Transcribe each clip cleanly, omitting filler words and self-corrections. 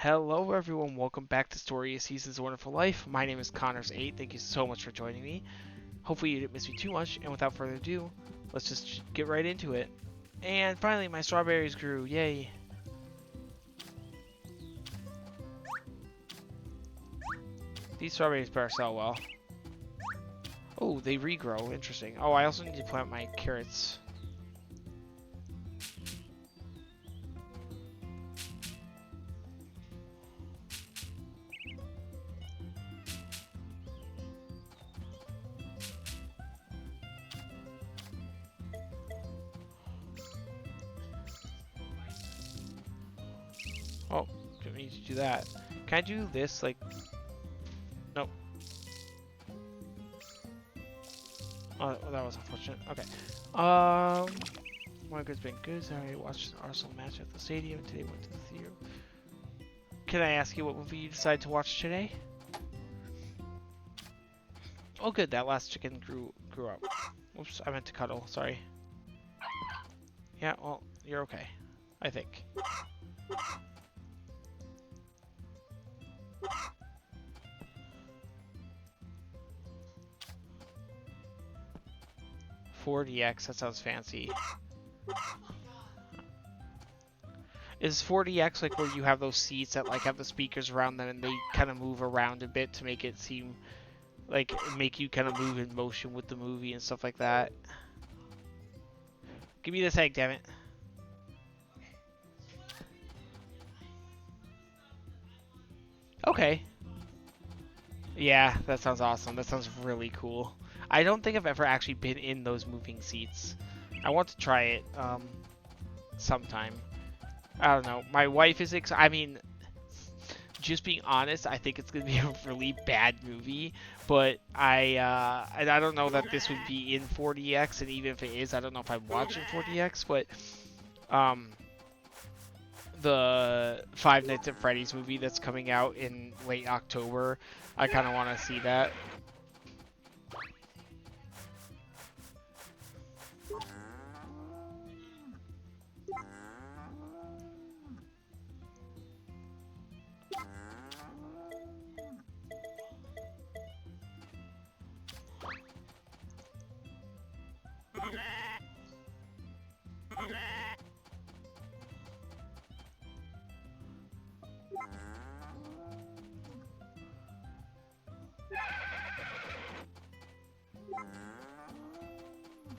Hello, everyone. Welcome back to Story of Seasons Wonderful Life. My name is Connors8. Thank you so much for joining me. Hopefully, you didn't miss me too much. And without further ado, let's just get right into it. And finally, my strawberries grew. Yay. These strawberries better sell well. Oh, they regrow. Interesting. Oh, I also need to plant my carrots. Oh, don't need to do that. Can I do this? Like, nope. Oh, that was unfortunate. Okay. My good's been good. Sorry, I watched an Arsenal match at the stadium. Today went to the theater. Can I ask you what movie you decided to watch today? Oh, good. That last chicken grew up. Oops, I meant to cuddle. Sorry. Yeah, well, you're okay. I think. $40X, that sounds fancy. Is $40X like where you have those seats that like have the speakers around them and they kind of move around a bit to make it seem like make you kind of move in motion with the movie and stuff like that? Give me this egg, damn it. Okay. Yeah, that sounds awesome. That sounds really cool. I don't think I've ever actually been in those moving seats. I want to try it sometime. I don't know. My wife is I mean, just being honest, I think it's gonna be a really bad movie. But I don't know that this would be in 40X, and even if it is, I don't know if I'd watch in 40X. But um, the Five Nights at Freddy's movie that's coming out in late October, I kind of want to see that.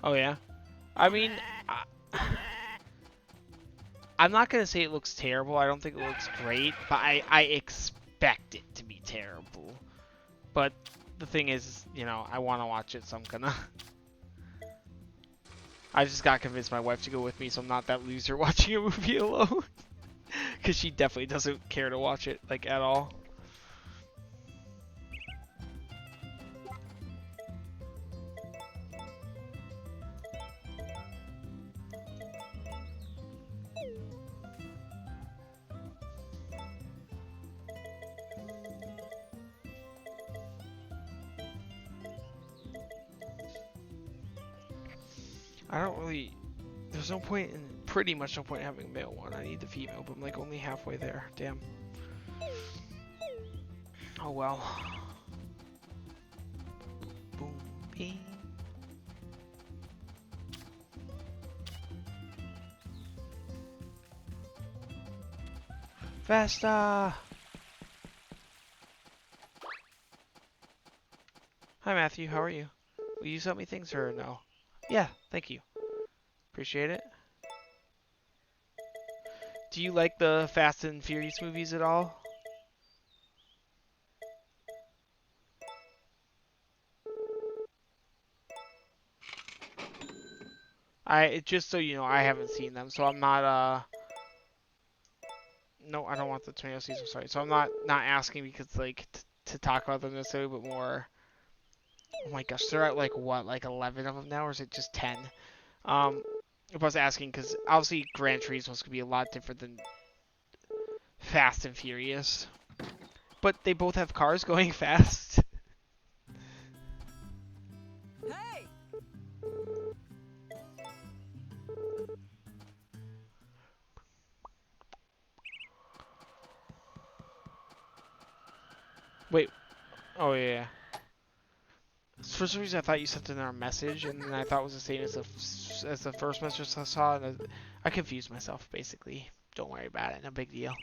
Oh yeah, I mean, I'm not gonna say it looks terrible. I don't think it looks great, but I expect it to be terrible. But the thing is, you know, I want to watch it, so I'm gonna. I just got convinced my wife to go with me, so I'm not that loser watching a movie alone. Because she definitely doesn't care to watch it, like, at all. I don't really. There's no point in. Pretty much no point in having a male one. I need the female, but I'm like only halfway there. Damn. Oh well. Boom, bing. Vesta! Hi Matthew, how are you? Will you sell me things or no? Yeah, thank you. Appreciate it. Do you like the Fast and Furious movies at all? Just so you know, I haven't seen them, so I'm not no, I don't want the tornado season, sorry. So I'm not asking because like to talk about them necessarily, but more. Oh my gosh, they're at like what, like 11 of them now, or is it just 10? I was asking because obviously Gran Turismo is gonna be a lot different than Fast and Furious, but they both have cars going fast. Hey! Wait. Oh yeah. For some reason, I thought you sent in our message, and then I thought it was the same as the first message I saw. And I confused myself, basically. Don't worry about it. No big deal.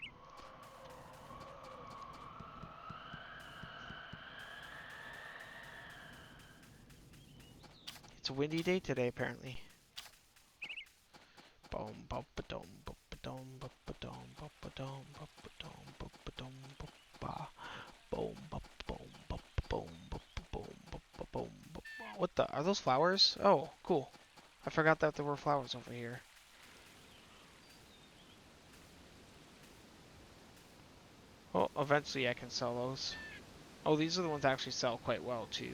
It's a windy day today, apparently. Boom, bum, ba dum, ba dum, ba dum, ba dum, ba dum, ba dum, ba. Boom, ba boom, ba boom, ba boom, ba boom, ba. What the? Are those flowers? Oh, cool. I forgot that there were flowers over here. Well, eventually I can sell those. Oh, these are the ones that actually sell quite well, too.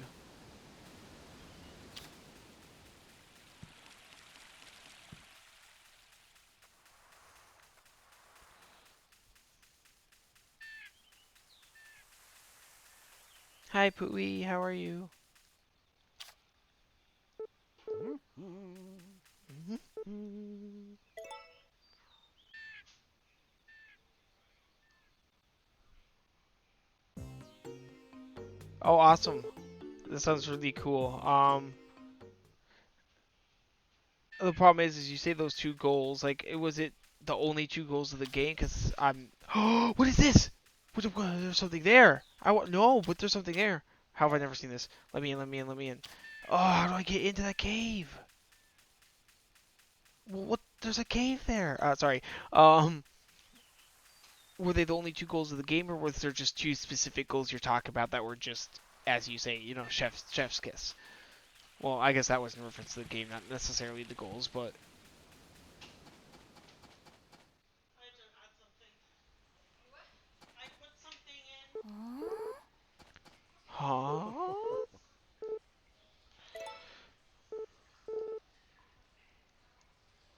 Hi, Pooey. How are you? Oh, awesome. This sounds really cool. The problem is you say those two goals. Like, was it the only two goals of the game? Because I'm. Oh, what is this? There's something there. No, but there's something there. How have I never seen this? Let me in. Let me in. Let me in. Oh, how do I get into that cave? What? There's a cave there. Sorry. Um, were they the only two goals of the game, or was there just two specific goals you're talking about that were just, as you say, chef's kiss? Well, I guess that was in reference to the game, not necessarily the goals, but. Huh?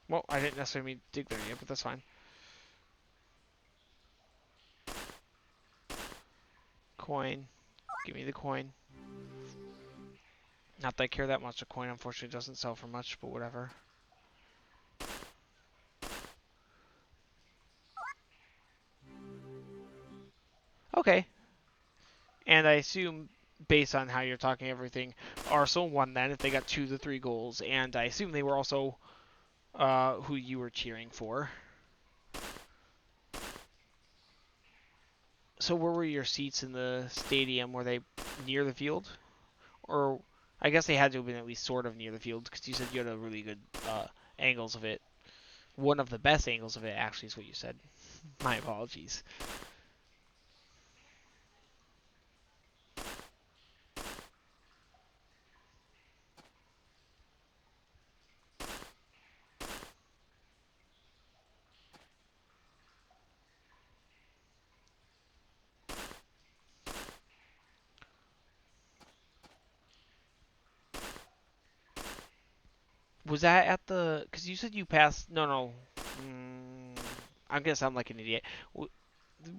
Well, I didn't necessarily mean to dig there yet, but that's fine. Coin. Give me the coin. Not that I care that much. A coin, unfortunately, doesn't sell for much, but whatever. Okay. And I assume, based on how you're talking everything, Arsenal won then if they got 2 to 3 goals. And I assume they were also who you were cheering for. So where were your seats in the stadium? Were they near the field? Or I guess they had to have been at least sort of near the field because you said you had a really good angles of it. One of the best angles of it, actually, is what you said. My apologies. Was that at the? Because you said you passed. No, no. I'm gonna sound like an idiot.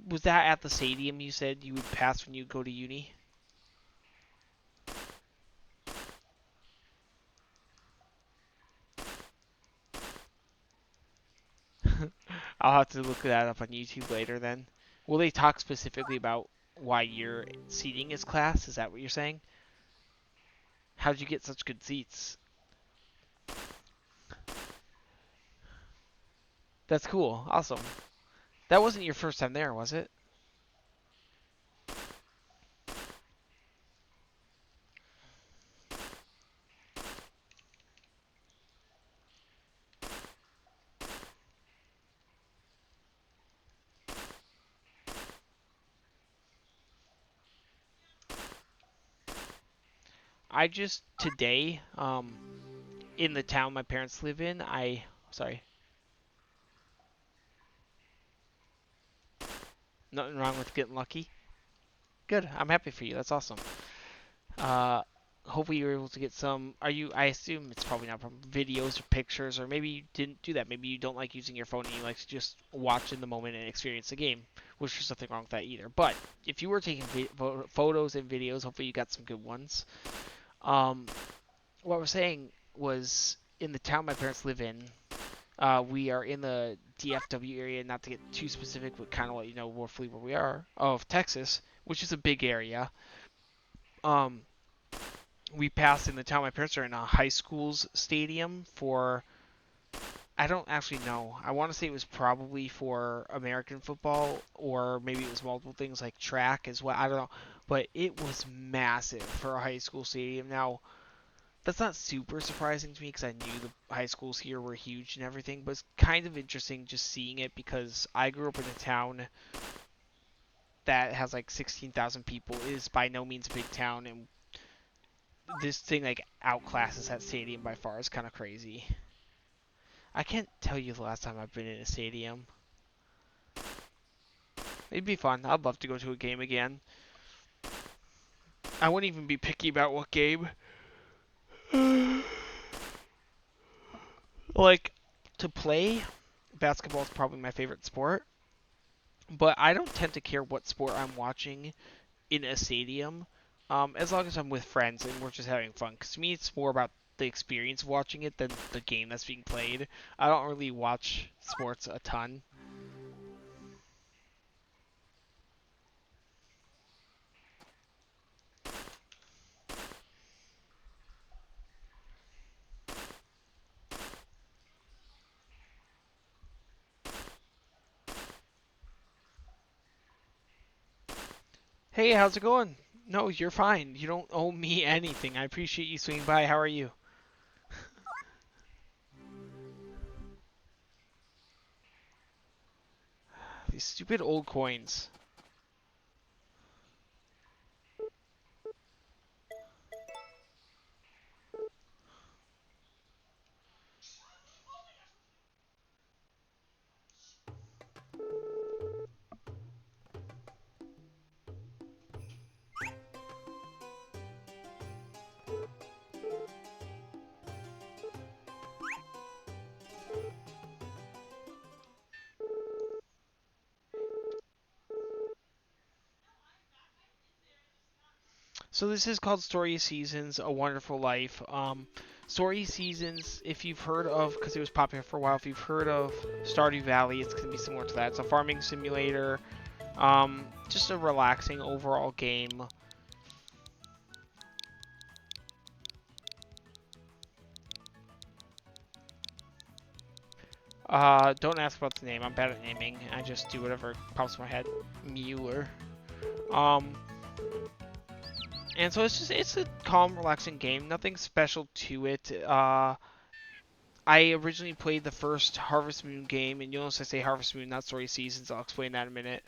Was that at the stadium? You said you would pass when you go to uni. I'll have to look that up on YouTube later. Then, will they talk specifically about why your seating is class? Is that what you're saying? How did you get such good seats? That's cool. Awesome. That wasn't your first time there, was it? I just today, in the town my parents live in, sorry, nothing wrong with getting lucky. Good. I'm happy for you. That's awesome. Uh, hopefully you're able to get some. Are you? I assume it's probably not from videos or pictures, or maybe you didn't do that. Maybe you don't like using your phone and you like to just watch in the moment and experience the game, which there's nothing wrong with that either. But if you were taking photos and videos, hopefully you got some good ones. Um, what I was saying was in the town my parents live in. We are in the DFW area, not to get too specific, but kind of let you know roughly where we are, of Texas, which is a big area. Um, we passed in the town. My parents are in a high school's stadium for, I don't actually know. I want to say it was probably for American football, or maybe it was multiple things like track as well. I don't know. But it was massive for a high school stadium. Now, that's not super surprising to me because I knew the high schools here were huge and everything, but it's kind of interesting just seeing it because I grew up in a town that has like 16,000 people. It is by no means a big town, and this thing like outclasses that stadium by far. It's kind of crazy. I can't tell you the last time I've been in a stadium. It'd be fun. I'd love to go to a game again. I wouldn't even be picky about what game. Like, to play, basketball is probably my favorite sport, but I don't tend to care what sport I'm watching in a stadium, as long as I'm with friends and we're just having fun. Because to me, it's more about the experience of watching it than the game that's being played. I don't really watch sports a ton. Hey, how's it going? No, you're fine. You don't owe me anything. I appreciate you swinging by. How are you? These stupid old coins. So this is called Story Seasons: A Wonderful Life. Story Seasons, if you've heard of, because it was popular for a while, if you've heard of Stardew Valley, it's gonna be similar to that. It's a farming simulator. Just a relaxing overall game. Don't ask about the name. I'm bad at naming. I just do whatever pops in my head. Mueller. Um, and so it's a calm, relaxing game. Nothing special to it. I originally played the first Harvest Moon game, and you'll notice I say Harvest Moon, not Story Seasons. I'll explain that in a minute.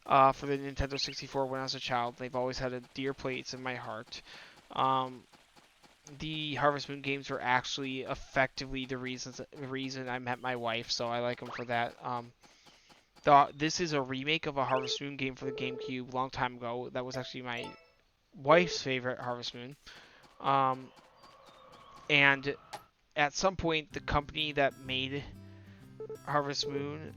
For the Nintendo 64 when I was a child. They've always had a dear place in my heart. Um, the Harvest Moon games were actually effectively the reason I met my wife, so I like them for that. This is a remake of a Harvest Moon game for the GameCube long time ago. That was actually my wife's favorite Harvest Moon. Um, and at some point, the company that made Harvest Moon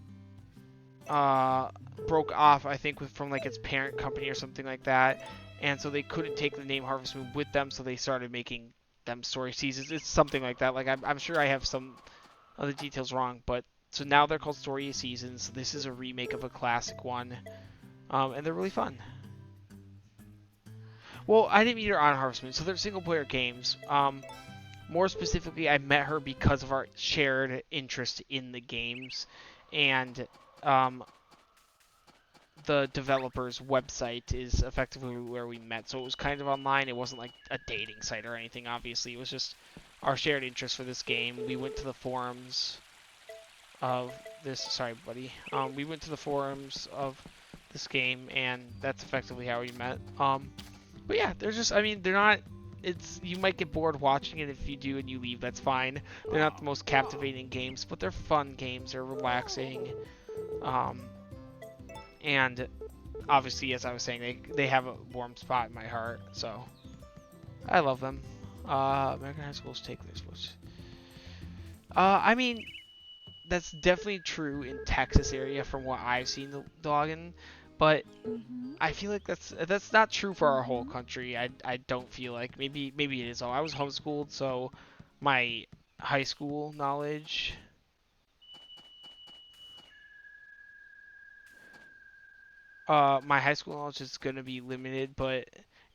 uh, broke off, I think, from like its parent company or something like that, and so they couldn't take the name Harvest Moon with them, so they started making them Story Seasons. It's something like that. Like I'm sure I have some other details wrong, but so now they're called Story Seasons. This is a remake of a classic one, and they're really fun. Well, I didn't meet her on Harvest Moon, so they're single player games. More specifically, I met her because of our shared interest in the games, and um, the developer's website is effectively where we met. So it was kind of online. It wasn't like a dating site or anything, obviously. It was just our shared interest for this game. We went to the forums of this. Sorry, buddy. We went to the forums of this game, and that's effectively how we met. But yeah, they're just. I mean, they're not. It's you might get bored watching it. If you do and you leave, that's fine. They're not the most captivating games, but they're fun games. They're relaxing. Um, and obviously, as I was saying, they have a warm spot in my heart. So I love them. American high schools take their sports. I mean, that's definitely true in Texas area from what I've seen the login, but Mhm. I feel like that's not true for our whole Mhm. country. I don't feel like maybe it is. Oh, I was homeschooled, so my high school knowledge My high school knowledge is gonna be limited, but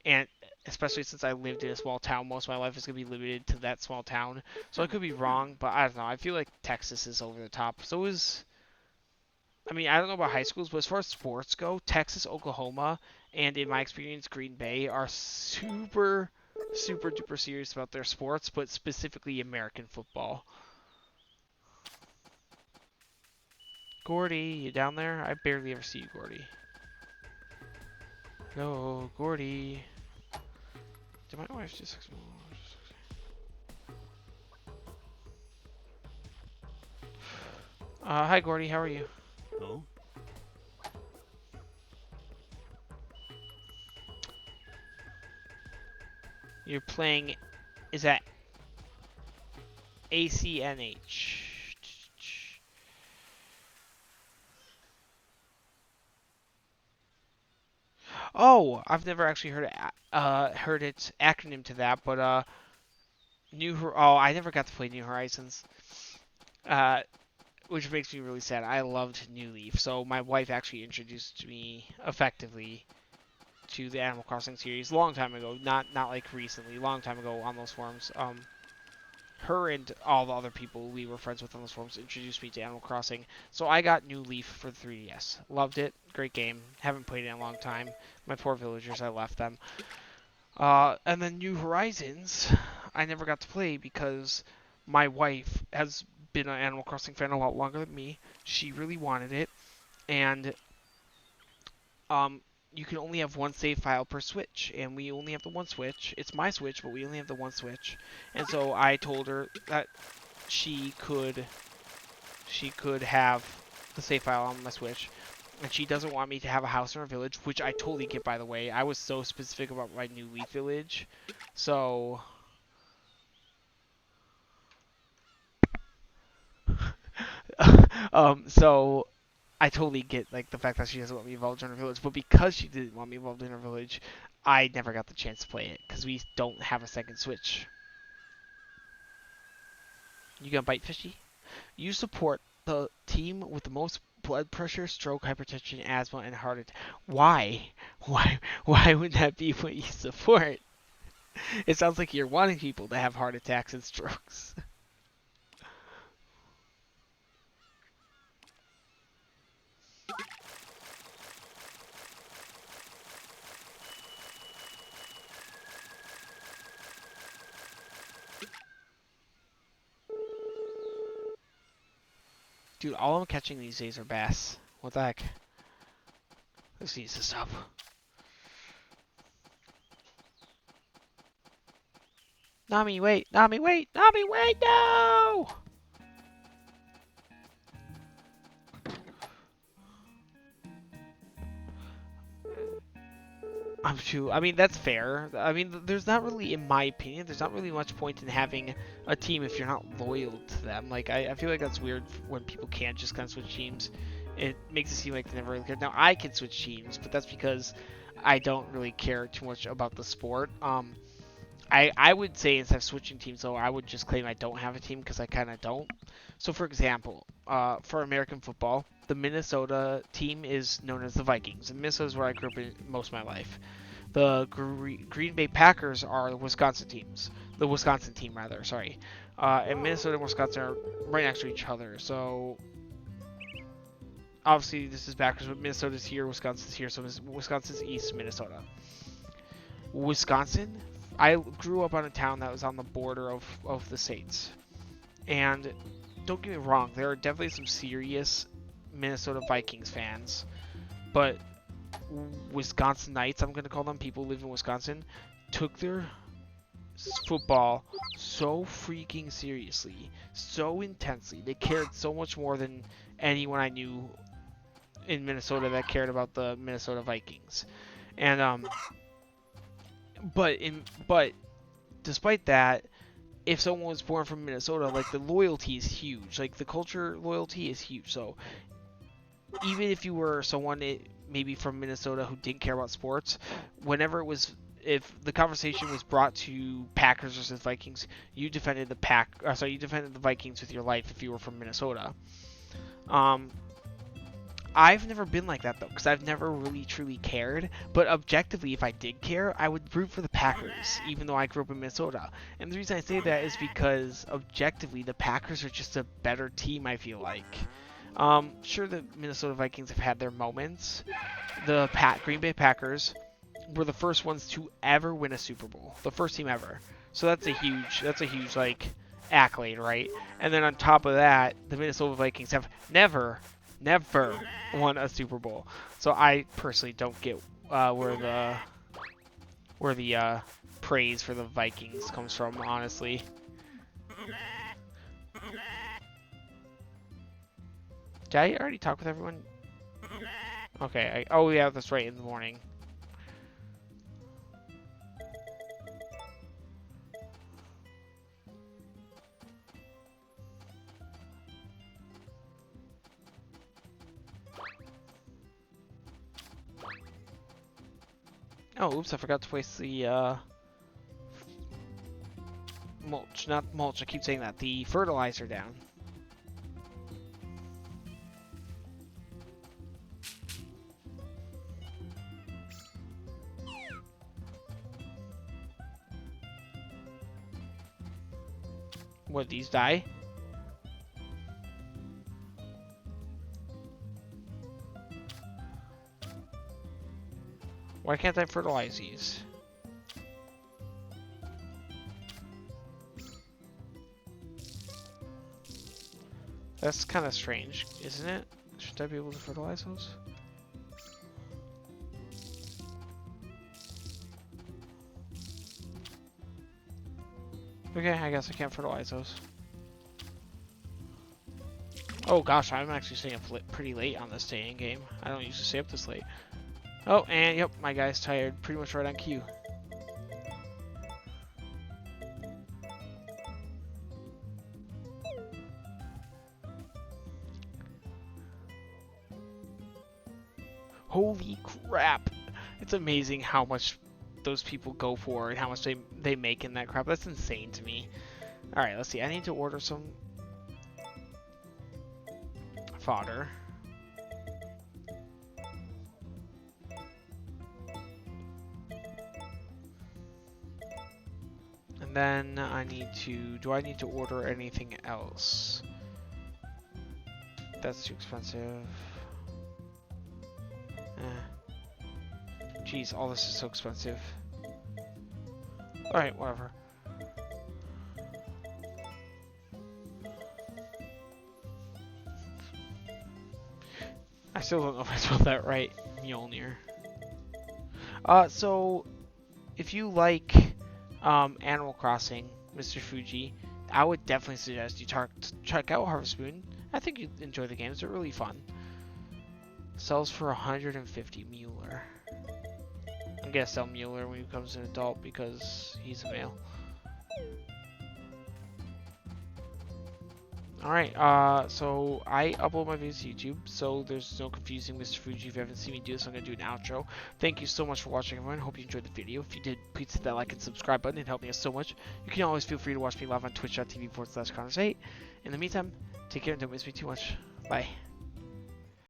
and especially since I lived in a small town, most of my life is gonna be limited to that small town. So I could be wrong, but I don't know. I feel like Texas is over the top. So is I mean, I don't know about high schools, but as far as sports go, Texas, Oklahoma, and in my experience, Green Bay are super duper serious about their sports, but specifically American football. Gordy, you down there? I barely ever see you, Gordy. No, Gordy. Did my wife just text me? Hi, Gordy. How are you? Oh, You're playing. Is that ACNH? Oh, I've never actually heard its acronym to that, but Oh, I never got to play New Horizons. Uh, which makes me really sad. I loved New Leaf, so my wife actually introduced me effectively to the Animal Crossing series long time ago. Not like recently, long time ago on those forums. Her and all the other people we were friends with on those forums introduced me to Animal Crossing. So I got New Leaf for the 3DS. Loved it. Great game. Haven't played it in a long time. My poor villagers, I left them. And then New Horizons, I never got to play because my wife has been an Animal Crossing fan a lot longer than me. She really wanted it, and um, you can only have one save file per Switch, and we only have the one Switch. It's my Switch, but we only have the one Switch, and so I told her that she could have the save file on my Switch, and she doesn't want me to have a house in her village, which I totally get, by the way. I was so specific about my New Leaf village, so so I totally get like the fact that she doesn't want me involved in her village, but because she didn't want me involved in her village, I never got the chance to play it because we don't have a second Switch. You gonna bite fishy? You support the team with the most blood pressure, stroke, hypertension, asthma, and heart attack. Why? Why would that be what you support? It sounds like you're wanting people to have heart attacks and strokes. Dude, all I'm catching these days are bass. What the heck? This needs to stop. Nami, wait! Nami, wait! Nami, wait! No! I'm too. I mean, that's fair. I mean, there's not really, in my opinion, there's not really much point in having a team if you're not loyal to them. Like, I feel like that's weird when people can't just kind of switch teams. It makes it seem like they never really care. Now, I can switch teams, but that's because I don't really care too much about the sport. I would say instead of switching teams, though, I would just claim I don't have a team because I kind of don't. So, for example, for American football, the Minnesota team is known as the Vikings, and Minnesota is where I grew up in most of my life. The Green Bay Packers are the Wisconsin teams, the Wisconsin team rather. Sorry, and Minnesota and Wisconsin are right next to each other. So obviously this is backwards, but Minnesota's here, Wisconsin's here, so Wisconsin's east, Minnesota. Wisconsin, I grew up on a town that was on the border of the states. And don't get me wrong, there are definitely some serious Minnesota Vikings fans. But Wisconsinites, I'm going to call them, people who live in Wisconsin, took their football so freaking seriously, so intensely. They cared so much more than anyone I knew in Minnesota that cared about the Minnesota Vikings. And but despite that, if someone was born from Minnesota, like the loyalty is huge. Like the culture loyalty is huge. So even if you were someone maybe from Minnesota who didn't care about sports, whenever it was, if the conversation was brought to Packers versus Vikings, you defended you defended the Vikings with your life if you were from Minnesota. Um, I've never been like that though, because I've never really truly cared. But objectively, if I did care, I would root for the Packers, even though I grew up in Minnesota. And the reason I say that is because objectively, the Packers are just a better team. I feel like. Sure, the Minnesota Vikings have had their moments. The Green Bay Packers were the first ones to ever win a Super Bowl, the first team ever. So that's a huge like accolade, right? And then on top of that, the Minnesota Vikings have never won a Super Bowl. So I personally don't get where the praise for the Vikings comes from, honestly. Did I already talk with everyone? Okay. Oh yeah, that's right. In the morning. Oh, oops! I forgot to place the mulch. Not mulch. I keep saying that. The fertilizer down. What, these die? Why can't I fertilize these? That's kind of strange, isn't it? Should I be able to fertilize those? Okay, I guess I can't fertilize those. Oh gosh, I'm actually staying up pretty late on this day in game. I don't usually stay up this late. Oh, and yep, my guy's tired. Pretty much right on cue. Holy crap! It's amazing how much those people go for and how much they make in that crap. That's insane to me. Alright, let's see. I need to order some fodder. And then I need to... Do I need to order anything else? That's too expensive. Jeez, all this is so expensive. Alright, whatever. I still don't know if I spelled that right. Mjolnir. So, if you like Animal Crossing, Mr. Fuji, I would definitely suggest you check out Harvest Moon. I think you'd enjoy the games. They're really fun. Sells for 150 Mueller. I'm gonna sell Mueller when he becomes an adult because he's a male. Alright, so I upload my videos to YouTube, so there's no confusing Mr. Fuji. If you haven't seen me do this, I'm gonna do an outro. Thank you so much for watching, everyone. Hope you enjoyed the video. If you did, please hit that like and subscribe button. It helped me out so much. You can always feel free to watch me live on twitch.tv/Connors8. In the meantime, take care and don't miss me too much. Bye.